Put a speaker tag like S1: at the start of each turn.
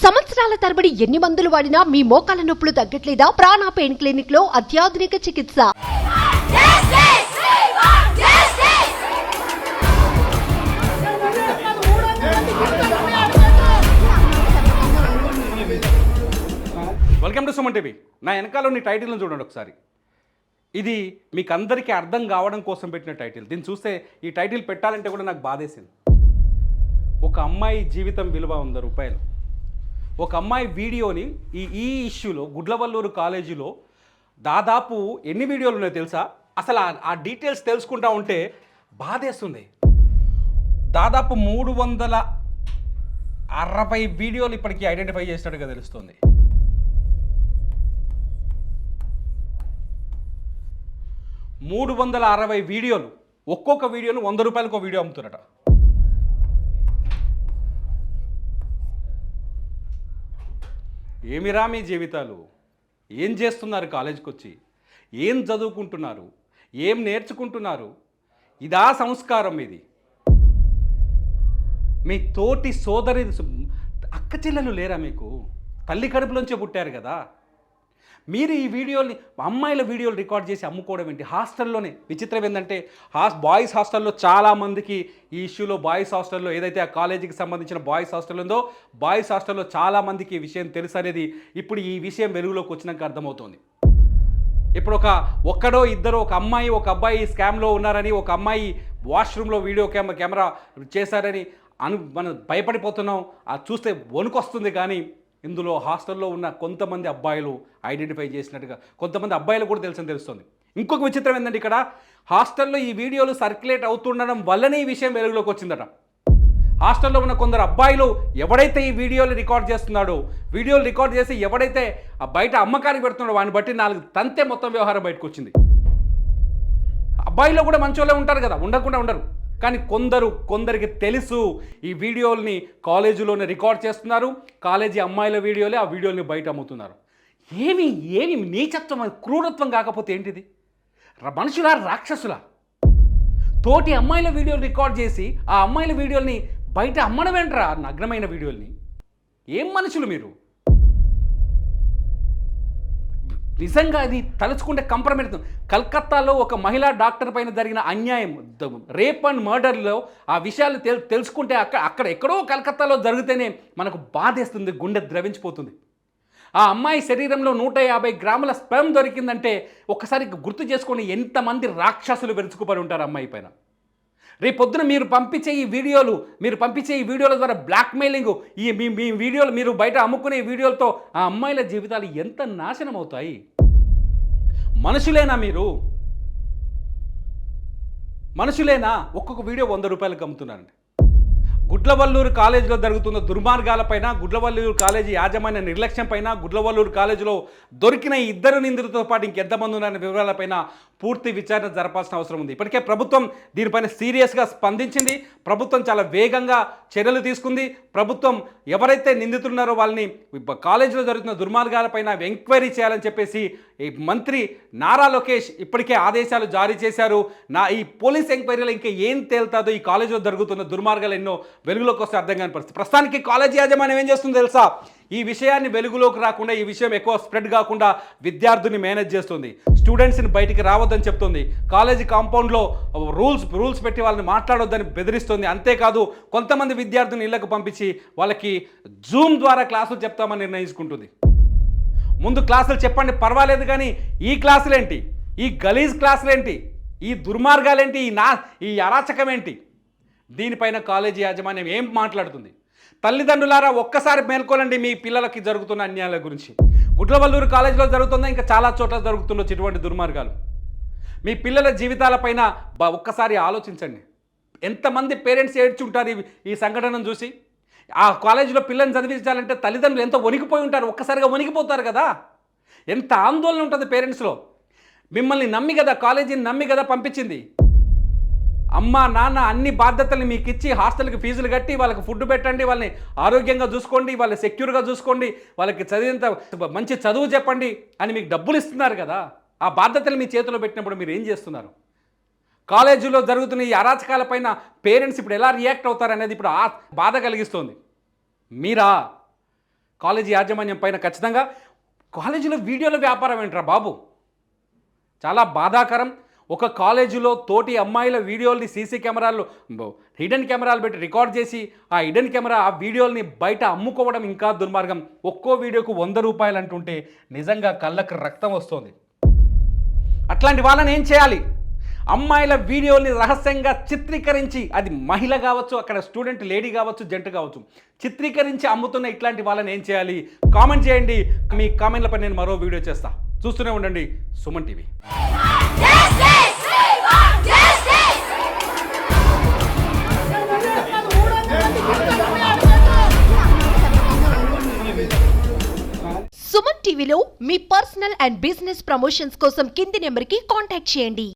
S1: సంవత్సరాల తరబడి ఎన్ని మందులు వాడినా మీ మోకాల నొప్పులు తగ్గట్లేదా? ప్రాణ పెయిన్ క్లినిక్ లో అత్యాధునిక చికిత్స.
S2: Welcome to Suman TV. నా వెనకాల నీ టైటిల్ని చూడండి ఒకసారి. ఇది మీకు అందరికీ అర్థం కావడం కోసం పెట్టిన టైటిల్. దీన్ని చూస్తే ఈ టైటిల్ పెట్టాలంటే కూడా నాకు బాధేసింది. ఒక అమ్మాయి జీవితం విలువ ₹100. ఒక అమ్మాయి వీడియోని ఈ ఇష్యూలో గుడ్లవల్లూరు కాలేజీలో దాదాపు ఎన్ని వీడియోలు ఉన్నాయో తెలుసా? అసలు ఆ డీటెయిల్స్ తెలుసుకుంటా ఉంటే బాధేస్తుంది. దాదాపు 360 వీడియోలు ఇప్పటికీ ఐడెంటిఫై చేసినట్టుగా తెలుస్తుంది. ₹360 వీడియోలు, ఒక్కొక్క వీడియోను ₹100 ఒక వీడియో అమ్ముతున్నారట. ఏమిరా మీ జీవితాలు? ఏం చేస్తున్నారు? కాలేజీకి వచ్చి ఏం చదువుకుంటున్నారు? ఏం నేర్చుకుంటున్నారు? ఇదా సంస్కారం? ఇది మీ తోటి సోదరి అక్క చెల్లెలు లేరా మీకు? తల్లి కడుపులోంచే పుట్టారు కదా మీరు. ఈ వీడియోని అమ్మాయిల వీడియోలు రికార్డ్ చేసి అమ్ముకోవడం ఏంటి? హాస్టల్లోనే విచిత్రం ఏంటంటే బాయ్స్ హాస్టల్లో చాలామందికి ఈ ఇష్యూలో, బాయ్స్ హాస్టల్లో ఏదైతే ఆ కాలేజీకి సంబంధించిన బాయ్స్ హాస్టల్ ఉందో, బాయ్స్ హాస్టల్లో చాలామందికి ఈ విషయం తెలుసు అనేది ఇప్పుడు ఈ విషయం వెలుగులోకి వచ్చినాక అర్థమవుతుంది. ఇప్పుడు ఒక్కడో ఇద్దరు, ఒక అమ్మాయి ఒక అబ్బాయి స్కామ్లో ఉన్నారని, ఒక అమ్మాయి వాష్రూమ్లో వీడియో కెమెరా చేశారని మనం భయపడిపోతున్నాం. అది చూస్తే వణుకొస్తుంది. కానీ ఇందులో హాస్టల్లో ఉన్న కొంతమంది అబ్బాయిలు ఐడెంటిఫై చేసినట్టుగా, కొంతమంది అబ్బాయిలు కూడా తెలుస్తుంది. ఇంకొక విచిత్రం ఏంటంటే, ఇక్కడ హాస్టల్లో ఈ వీడియోలు సర్క్యులేట్ అవుతుండడం వల్లనే ఈ విషయం వెలుగులోకి వచ్చిందట. హాస్టల్లో ఉన్న కొందరు అబ్బాయిలు ఎవడైతే ఈ వీడియోలు రికార్డ్ చేస్తున్నాడో, వీడియోలు రికార్డ్ చేసి ఎవడైతే బయట అమ్మకానికి పెడుతున్నాడో వాడిని బట్టి 4 తంతే మొత్తం వ్యవహారం బయటకు వచ్చింది. అబ్బాయిలో కూడా మంచోళ్ళే ఉంటారు కదా, ఉండకుండా ఉండరు. కానీ కొందరికి తెలుసు ఈ వీడియోల్ని కాలేజీలోనే రికార్డ్ చేస్తున్నారు, కాలేజీ అమ్మాయిల వీడియోలే ఆ వీడియోల్ని బయట అమ్ముతున్నారు. ఏమి నీచత్వం, క్రూరత్వం కాకపోతే ఏంటిది? మనుషులా, రాక్షసులా? తోటి అమ్మాయిల వీడియోలు రికార్డ్ చేసి ఆ అమ్మాయిల వీడియోల్ని బయట అమ్మడం ఏంట్రా? నగ్నమైన వీడియోల్ని. ఏం మనుషులు మీరు? నిజంగా అది తలుచుకుంటే కంప్రమైజ్. కలకత్తాలో ఒక మహిళా డాక్టర్ పైన జరిగిన అన్యాయం, రేప్ అండ్ మర్డర్లో ఆ విషయాలు తెలుసుకుంటే అక్కడ ఎక్కడో కలకత్తాలో జరిగితేనే మనకు బాధేస్తుంది, గుండె ద్రవించిపోతుంది. ఆ అమ్మాయి శరీరంలో 150 గ్రాముల స్పెర్మ్ దొరికిందంటే ఒక్కసారి గుర్తు చేసుకొని ఎంతమంది రాక్షసులు వెరుచుకుపడి ఉంటారు అమ్మాయి పైన. రేపొద్దున మీరు పంపించే ఈ వీడియోల ద్వారా బ్లాక్మెయిలింగ్, మీ వీడియోలు మీరు బయట అమ్ముకునే వీడియోలతో ఆ అమ్మాయిల జీవితాలు ఎంత నాశనం అవుతాయి? మనుషులేనా మీరు? మనుషులేనా? ఒక్కొక్క వీడియో ₹100 అమ్ముతున్నారండి. గుడ్లవల్లూరు కాలేజీలో జరుగుతున్న దుర్మార్గాలపైన, గుడ్లవల్లూరు కాలేజీ యాజమాన్య నిర్లక్ష్యం పైన, గుడ్లవల్లూరు కాలేజీలో దొరికిన 2 నిందితులతో పాటు ఇంకెంతమంది ఉన్నారనే వివరాలపైన పూర్తి విచారణ జరపాల్సిన అవసరం ఉంది. ఇప్పటికే ప్రభుత్వం దీనిపైన సీరియస్గా స్పందించింది. ప్రభుత్వం చాలా వేగంగా చర్యలు తీసుకుంది. ప్రభుత్వం ఎవరైతే నిందితున్నారో వాళ్ళని కాలేజీలో జరుగుతున్న దుర్మార్గాలపైన ఎంక్వైరీ చేయాలని చెప్పేసి ఈ మంత్రి నారా లోకేష్ ఇప్పటికే ఆదేశాలు జారీ చేశారు. ఈ పోలీస్ ఎంక్వైరీలో ఇంకా ఏం తేలుతుందో, ఈ కాలేజీలో జరుగుతున్న దుర్మార్గాలు ఎన్నో వెలుగులోకి వస్తే అర్థం కాని పరిస్థితి. ప్రస్తుతానికి కాలేజీ యాజమాన్యం ఏం చేస్తుందో తెలుసా? ఈ విషయాన్ని వెలుగులోకి రాకుండా, ఈ విషయం ఎక్కువ స్ప్రెడ్ కాకుండా విద్యార్థుల్ని మేనేజ్ చేస్తుంది. స్టూడెంట్స్ని బయటికి రావద్దని చెప్తుంది. కాలేజీ కాంపౌండ్లో రూల్స్ పెట్టి వాళ్ళని మాట్లాడొద్దని బెదిరిస్తుంది. అంతేకాదు కొంతమంది విద్యార్థులను ఇళ్లకు పంపించి వాళ్ళకి జూమ్ ద్వారా క్లాసులు చెప్తామని నిర్ణయించుకుంటుంది. ముందు క్లాసులు చెప్పండి పర్వాలేదు, కానీ ఈ క్లాసులేంటి? ఈ గలీజ్ క్లాసులేంటి? ఈ దుర్మార్గాలేంటి? ఈ అరాచకం ఏంటి? దీనిపైన కాలేజీ యాజమాన్యం ఏం మాట్లాడుతుంది? తల్లిదండ్రులారా ఒక్కసారి మేల్కోనండి మీ పిల్లలకి జరుగుతున్న అన్యాయాల గురించి. గుడ్లవల్లూరు కాలేజీలో జరుగుతుందా, ఇంకా చాలా చోట్ల జరుగుతుండొచ్చు ఇటువంటి దుర్మార్గాలు. మీ పిల్లల జీవితాలపైన ఒక్కసారి ఆలోచించండి. ఎంతమంది పేరెంట్స్ ఏడ్చుంటారు ఈ సంఘటనను చూసి? ఆ కాలేజీలో పిల్లల్ని చదివించాలంటే తల్లిదండ్రులు ఎంతో వణికిపోయి ఉంటారు, ఒక్కసారిగా వణికిపోతారు కదా. ఎంత ఆందోళన ఉంటుంది పేరెంట్స్లో. మిమ్మల్ని నమ్మి కదా, కాలేజీని నమ్మి కదా పంపించింది. అమ్మ నాన్న అన్ని బాధ్యతలు మీకు ఇచ్చి హాస్టల్కి ఫీజులు కట్టి వాళ్ళకి ఫుడ్ పెట్టండి, వాళ్ళని ఆరోగ్యంగా చూసుకోండి, వాళ్ళని సెక్యూర్గా చూసుకోండి, వాళ్ళకి చదివేంత మంచి చదువు చెప్పండి అని మీకు డబ్బులు ఇస్తున్నారు కదా. ఆ బాధ్యతలు మీ చేతిలో పెట్టినప్పుడు మీరు ఏం చేస్తున్నారు? కాలేజీలో జరుగుతున్న ఈ అరాచకాలపైన పేరెంట్స్ ఇప్పుడు ఎలా రియాక్ట్ అవుతారనేది ఇప్పుడు బాధ కలిగిస్తుంది. మీరా కాలేజీ యాజమాన్యం పైన ఖచ్చితంగా కాలేజీలో వీడియోల వ్యాపారం ఏంట్రా బాబు, చాలా బాధాకరం. ఒక కాలేజీలో తోటి అమ్మాయిల వీడియోల్ని సీసీ కెమెరాలు హిడెన్ కెమెరాలు పెట్టి రికార్డ్ చేసి ఆ హిడెన్ కెమెరా ఆ వీడియోల్ని బయట అమ్ముకోవడం ఇంకా దుర్మార్గం. ఒక్కో వీడియోకు 100 రూపాయలు అంటుంటే నిజంగా కళ్ళకు రక్తం వస్తుంది. అట్లాంటి వాళ్ళని ఏం చేయాలి? అమ్మాయిల వీడియోల్ని రహస్యంగా చిత్రీకరించి, అది మహిళ కావచ్చు, అక్కడ స్టూడెంట్ లేడీ కావచ్చు, జంట కావచ్చు, చిత్రీకరించి అమ్ముతున్న ఇట్లాంటి వాళ్ళని ఏం చేయాలి? కామెంట్ చేయండి. మీ కామెంట్లపై నేను మరో వీడియో చేస్తా. చూస్తూనే ఉండండి సుమన్ టీవీ.
S1: సుమన్ టీవీలో మీ పర్సనల్ అండ్ బిజినెస్ ప్రమోషన్స్ కోసం కింది నెంబర్కి కాంటాక్ట్ చేయండి.